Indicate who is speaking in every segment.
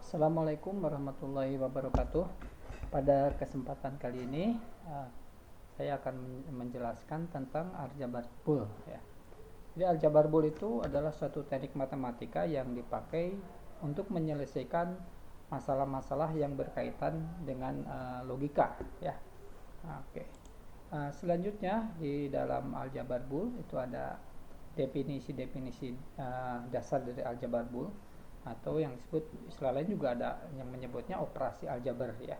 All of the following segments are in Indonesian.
Speaker 1: Assalamualaikum warahmatullahi wabarakatuh. Pada kesempatan kali ini saya akan menjelaskan tentang aljabar bul ya. Jadi aljabar bul itu adalah suatu teknik matematika yang dipakai untuk menyelesaikan masalah-masalah yang berkaitan dengan logika ya. Oke. Selanjutnya di dalam aljabar bul itu ada definisi-definisi dasar dari aljabar bul, atau yang disebut istilah lain juga ada yang menyebutnya operasi aljabar ya.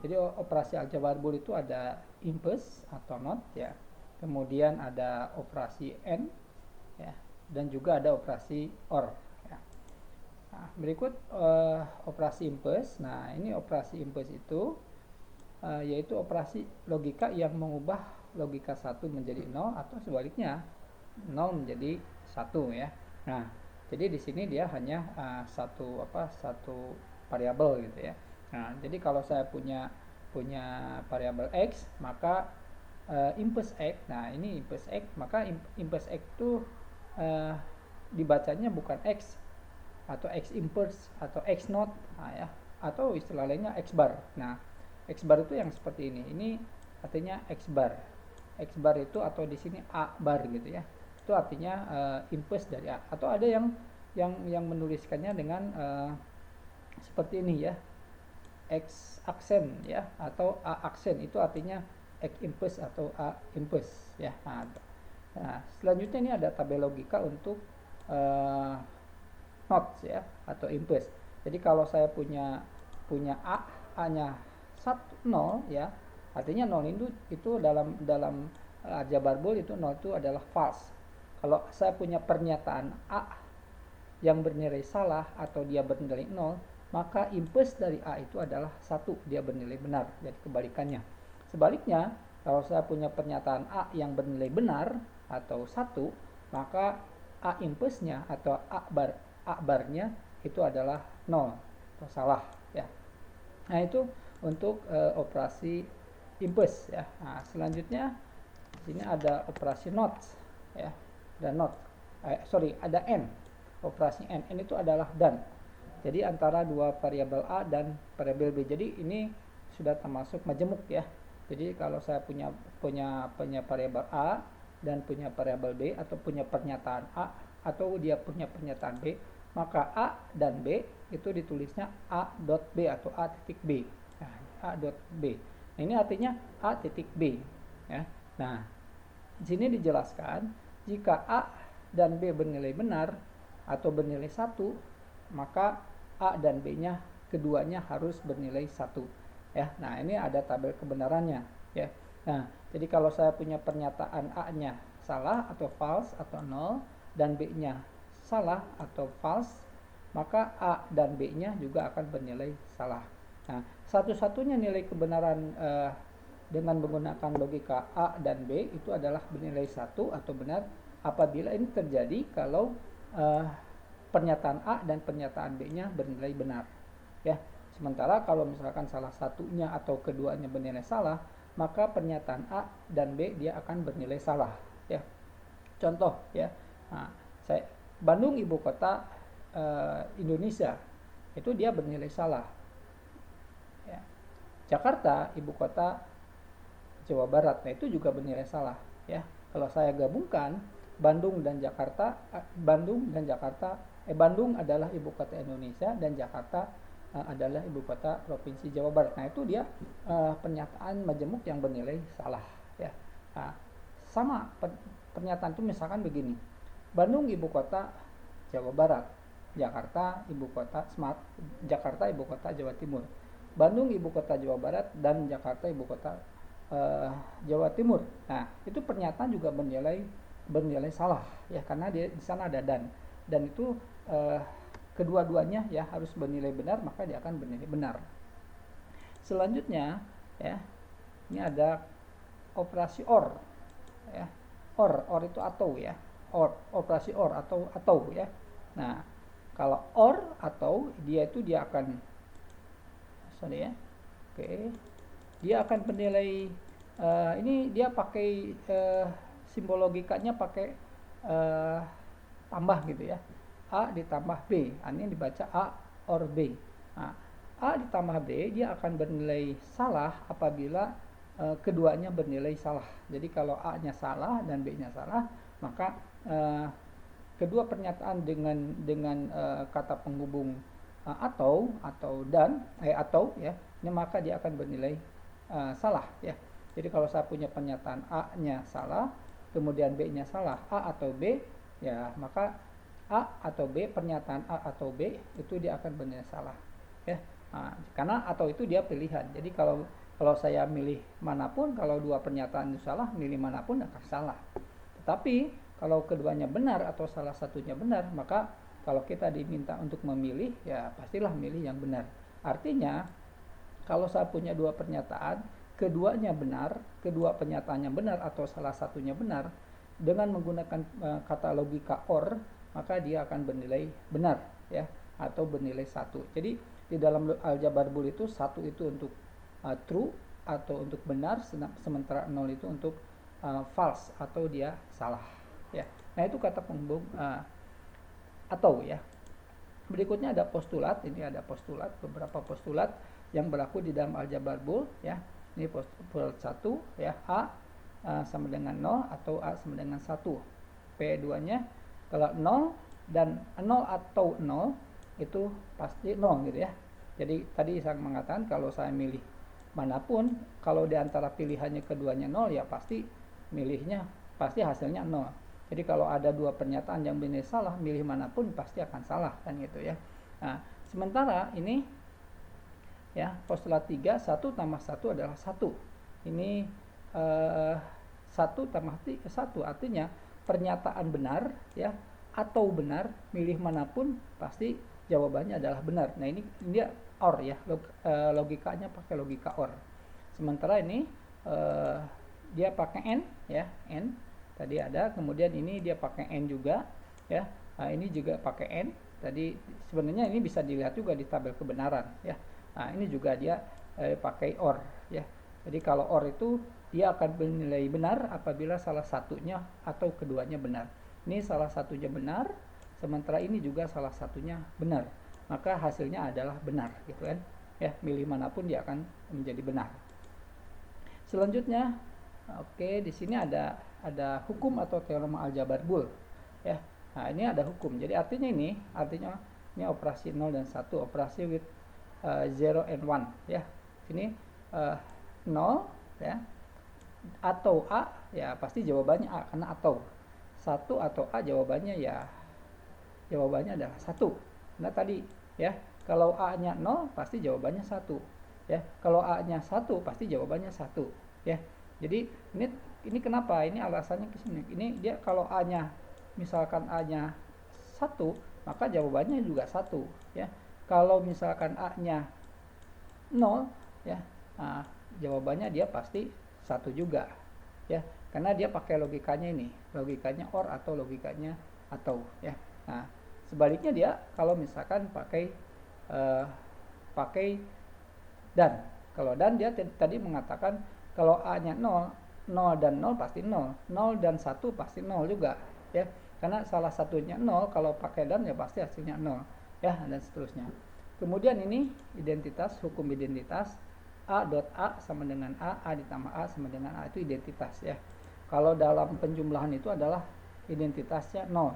Speaker 1: Jadi operasi aljabar bul itu ada impes atau not ya. Kemudian ada operasi and ya, dan juga ada operasi or ya. Nah, berikut operasi impes. Nah, ini operasi impes itu yaitu operasi logika yang mengubah logika 1 menjadi 0 atau sebaliknya 0 menjadi 1 ya. Nah, jadi di sini dia hanya satu variabel gitu ya. Nah, jadi kalau saya punya variabel x, maka impes x. Nah, ini impes x, maka impes x itu dibacanya bukan x atau x impers atau x not, nah, ya, atau istilah lainnya x bar. Nah, x bar itu yang seperti ini. Ini artinya x bar. X bar itu atau di sini a bar gitu ya. Itu artinya impes dari a. Atau ada yang menuliskannya dengan seperti ini ya. X aksen ya, atau a aksen, itu artinya x impes atau a impes ya. Nah, selanjutnya ini ada tabel logika untuk not ya atau impes. Jadi kalau saya punya a-nya 0 ya, artinya 0 itu dalam aljabar bul itu 0 itu adalah false. Kalau saya punya pernyataan a yang bernilai salah atau dia bernilai 0, maka impes dari a itu adalah 1, dia bernilai benar. Jadi kebalikannya. Sebaliknya, kalau saya punya pernyataan a yang bernilai benar atau 1, maka a impesnya atau a barnya itu adalah 0 atau salah ya. Nah, itu untuk operasi impes ya. Nah, selanjutnya di sini ada operasi not ya. Dan not. Ada n. Operasi n. N itu adalah dan. Jadi antara dua variabel a dan variabel b. Jadi ini sudah termasuk majemuk ya. Jadi kalau saya punya variabel a dan punya variabel b, atau punya pernyataan a atau dia punya pernyataan b, maka a dan b itu ditulisnya a dot b atau a titik b. Nah, a dot b. Nah, ini artinya a titik b ya. Nah, di sini dijelaskan jika a dan b bernilai benar atau bernilai 1, maka a dan b-nya keduanya harus bernilai 1 ya. Nah, ini ada tabel kebenarannya ya. Nah, jadi kalau saya punya pernyataan a-nya salah atau false atau 0 dan b-nya salah atau false, maka a dan b-nya juga akan bernilai salah. Nah, satu-satunya nilai kebenaran dengan menggunakan logika a dan b itu adalah bernilai 1 atau benar apabila ini terjadi kalau pernyataan A dan pernyataan B-nya bernilai benar ya. Sementara kalau misalkan salah satunya atau keduanya bernilai salah, maka pernyataan A dan B dia akan bernilai salah ya. Contoh ya. Nah, Bandung ibu kota Indonesia, itu dia bernilai salah ya. Jakarta ibu kota Jawa Barat, nah itu juga bernilai salah ya. Kalau saya gabungkan Bandung adalah ibu kota Indonesia dan Jakarta adalah ibu kota provinsi Jawa Barat. Nah, itu dia pernyataan majemuk yang bernilai salah ya. Nah, sama pernyataan itu misalkan begini. Bandung ibu kota Jawa Barat, Jakarta ibu kota Jawa Timur. Bandung ibu kota Jawa Barat dan Jakarta ibu kota Jawa Timur. Nah, itu pernyataan juga bernilai salah ya, karena di sana ada dan itu kedua-duanya ya harus bernilai benar, maka dia akan bernilai benar. Selanjutnya ya, ini ada operasi or ya. Or itu atau ya. Operasi or atau ya. Nah, kalau or atau dia akan dia akan bernilai ini dia pakai simbol logikanya pakai tambah gitu ya. A ditambah B, ini dibaca A or B. Nah, A ditambah B dia akan bernilai salah apabila keduanya bernilai salah. Jadi kalau A-nya salah dan B-nya salah, maka kedua pernyataan dengan kata penghubung atau dan atau ya, ini maka dia akan bernilai salah ya. Jadi kalau saya punya pernyataan A-nya salah, kemudian B-nya salah, A atau B, ya maka A atau B, pernyataan A atau B itu dia akan bernilai salah ya. Nah, karena atau itu dia pilihan. Jadi kalau saya milih manapun, kalau dua pernyataan itu salah, milih manapun akan salah. Tetapi kalau keduanya benar atau salah satunya benar, maka kalau kita diminta untuk memilih, ya pastilah milih yang benar. Artinya, kalau saya punya dua pernyataan, keduanya benar, kedua pernyataannya benar atau salah satunya benar, dengan menggunakan kata logika OR, maka dia akan bernilai benar ya, atau bernilai 1. Jadi di dalam aljabar bool itu 1 itu untuk true atau untuk benar, sementara 0 itu untuk false atau dia salah ya. Nah, itu kata penghubung atau ya. Berikutnya ada postulat. Ini ada postulat, beberapa postulat yang berlaku di dalam aljabar bool ya. Ini postulat 1 ya, A sama dengan 0 atau A sama dengan 1. P2-nya kalau 0 dan 0 atau 0 itu pasti 0 gitu ya. Jadi tadi saya mengatakan kalau saya milih manapun, kalau di antara pilihannya keduanya 0, ya pasti milihnya pasti hasilnya 0. Jadi kalau ada dua pernyataan yang benar salah, milih manapun pasti akan salah kan gitu ya. Nah, sementara ini ya, postulat 3, 1 tambah 1 adalah 1. Ini 1 tambah 1 artinya pernyataan benar ya, atau benar, milih manapun pasti jawabannya adalah benar. Nah, ini dia OR ya, logikanya pakai logika OR. Sementara ini dia pakai N ya, N tadi ada, kemudian ini dia pakai N juga ya. Nah, ini juga pakai N. Tadi sebenarnya ini bisa dilihat juga di tabel kebenaran ya. Nah, ini juga dia pakai OR ya. Jadi kalau OR itu dia akan bernilai benar apabila salah satunya atau keduanya benar. Ini salah satunya benar, sementara ini juga salah satunya benar. Maka hasilnya adalah benar gitu kan. Ya, milih manapun dia akan menjadi benar. Selanjutnya, oke, di sini ada hukum atau teorema aljabar bool ya. Nah, ini ada hukum. Jadi artinya ini operasi 0 dan 1, operasi with 0 and 1 ya. Sini 0 ya. Atau A ya pasti jawabannya A karena atau. 1 atau A jawabannya adalah 1. Nah, tadi ya, kalau A-nya 0 pasti jawabannya 1 ya. Kalau A-nya 1 pasti jawabannya 1 ya. Jadi ini kenapa? Ini alasannya ke sini. Ini dia kalau A-nya misalkan A-nya 1, maka jawabannya juga 1 ya. Kalau misalkan A-nya 0 ya, nah, jawabannya dia pasti 1 juga ya. Karena dia pakai logikanya ini, logikanya OR atau logikanya atau ya. Nah, sebaliknya dia kalau misalkan pakai dan. Kalau dan dia tadi mengatakan kalau A-nya 0, 0 dan 0 pasti 0. 0 dan 1 pasti 0 juga ya. Karena salah satunya 0, kalau pakai dan ya pasti hasilnya 0 ya, dan seterusnya. Kemudian ini identitas, hukum identitas. A dot A sama dengan A ditambah A sama dengan A, itu identitas ya. Kalau dalam penjumlahan itu adalah identitasnya 0.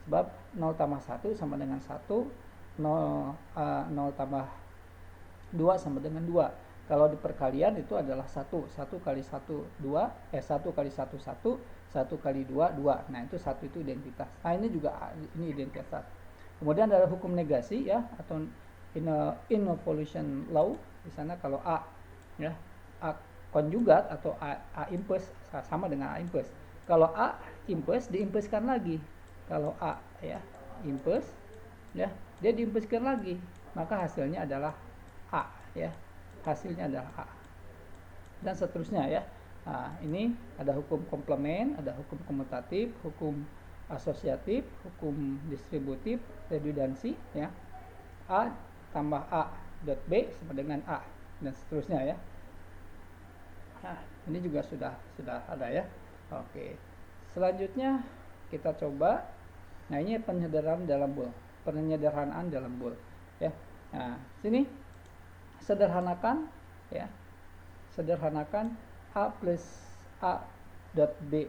Speaker 1: Sebab 0 tambah 1 sama dengan 1, 0 tambah 2 sama dengan 2. Kalau di perkalian itu adalah 1. 1 kali 1, 2. 1 kali 1, 1. 1 kali 2, 2. Nah, itu 1 itu identitas. Nah, ini juga ini identitas. Kemudian ada hukum negasi ya, atau involution law. Di sana kalau A ya, A konjugat atau A impus sama dengan A impus. Kalau A impus diimpuskan lagi. Kalau A ya impus ya, dia diimpuskan lagi, maka hasilnya adalah A ya. Hasilnya adalah A. Dan seterusnya ya. Nah, ini ada hukum komplement, ada hukum komutatif, hukum asosiatif, hukum distributif, redundansi ya. A tambah A dot B sama dengan A, dan seterusnya ya. Nah, ini juga sudah ada ya. Oke. Selanjutnya kita coba. Nah, ini penyederhanaan dalam bool. Ya. Nah, sini sederhanakan ya. Sederhanakan A plus A dot B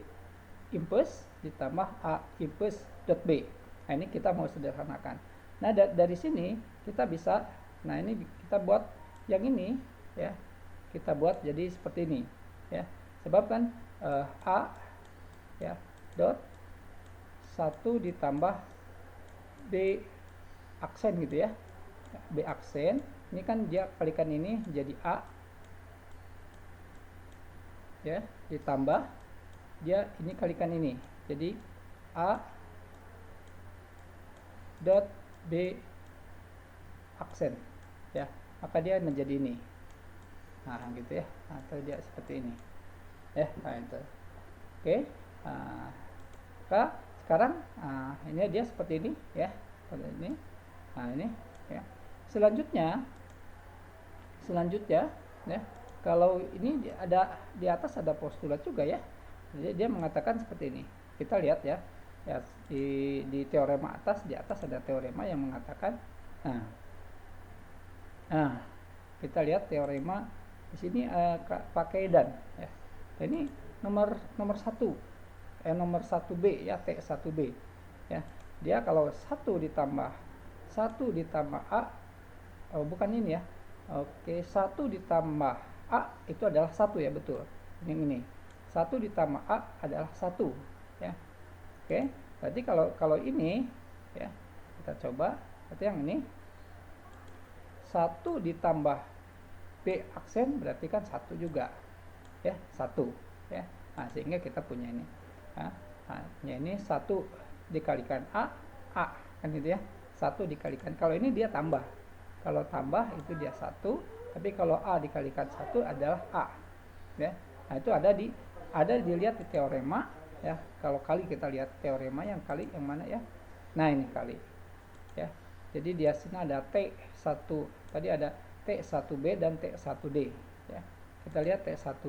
Speaker 1: impus ditambah A impus dot B. Nah, ini kita mau sederhanakan. Nah, dari sini kita bisa, nah ini kita buat yang ini ya. Kita buat jadi seperti ini ya. Sebab kan A ya dot 1 ditambah B aksen gitu ya. B aksen ini kan dia kalikan ini jadi A ya, ditambah dia ini kalikan ini jadi A dot B aksen ya, maka dia menjadi ini. Nah gitu ya, atau dia seperti ini ya. Nah itu oke. Maka sekarang ini dia seperti ini ya, seperti ini. Nah ini ya. Selanjutnya ya, kalau ini ada di atas ada postulat juga ya. Jadi dia mengatakan seperti ini. Kita lihat ya. Ya di teorema atas, di atas ada teorema yang mengatakan kita lihat teorema di sini pakai dan ya. Ini nomor 1 nomor 1B ya, T1B ya. Dia kalau 1 ditambah A bukan ini ya. Oke, 1 ditambah A itu adalah 1 ya, betul. Ini 1 ditambah A adalah 1 ya. Oke, berarti kalau ini ya, kita coba, berarti yang ini 1 ditambah B aksen berarti kan 1 juga ya, 1 ya. Nah, sehingga kita punya ini ini 1 dikalikan A kan gitu ya, 1 dikalikan, kalau ini dia tambah, kalau tambah itu dia 1, tapi kalau A dikalikan 1 adalah A ya. Nah itu ada dilihat di teorema ya. Kalau kali kita lihat teorema yang kali yang mana ya. Nah ini kali ya. Jadi di sini ada T1, tadi ada T1B dan T1D ya. Kita lihat T1B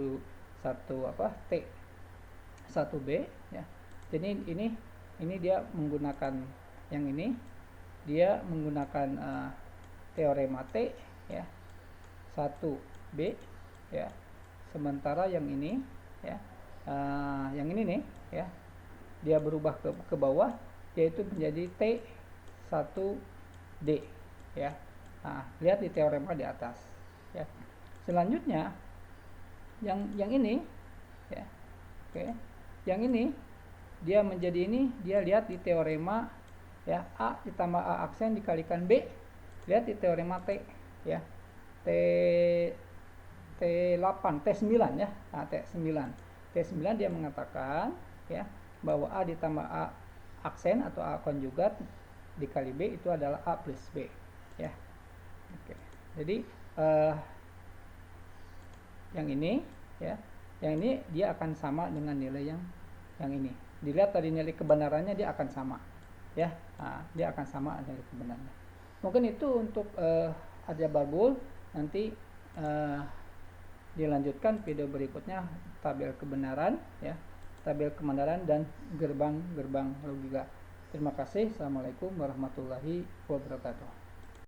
Speaker 1: ya. Jadi ini dia menggunakan yang ini, dia menggunakan teorema T ya, 1B ya. Sementara yang ini ya, yang ini nih ya, dia berubah ke bawah, yaitu menjadi T1D ya. Nah, lihat di teorema di atas ya. Selanjutnya yang ini ya. Oke. Yang ini dia menjadi ini, dia lihat di teorema ya, A ditambah A aksen dikalikan B. Lihat di teorema T ya. T8, T9 ya. Nah, T9 dia mengatakan ya bahwa A ditambah A aksen atau A konjugat dikali B itu adalah A plus B ya. Oke. Jadi yang ini ya, yang ini dia akan sama dengan nilai yang ini. Dilihat tadi nilai kebenarannya dia akan sama ya. Nah, dia akan sama nilai kebenarannya. Mungkin itu untuk aljabar bool. Nanti dilanjutkan video berikutnya tabel kebenaran ya, tabel kebenaran dan gerbang logika. Terima kasih. Assalamualaikum warahmatullahi wabarakatuh.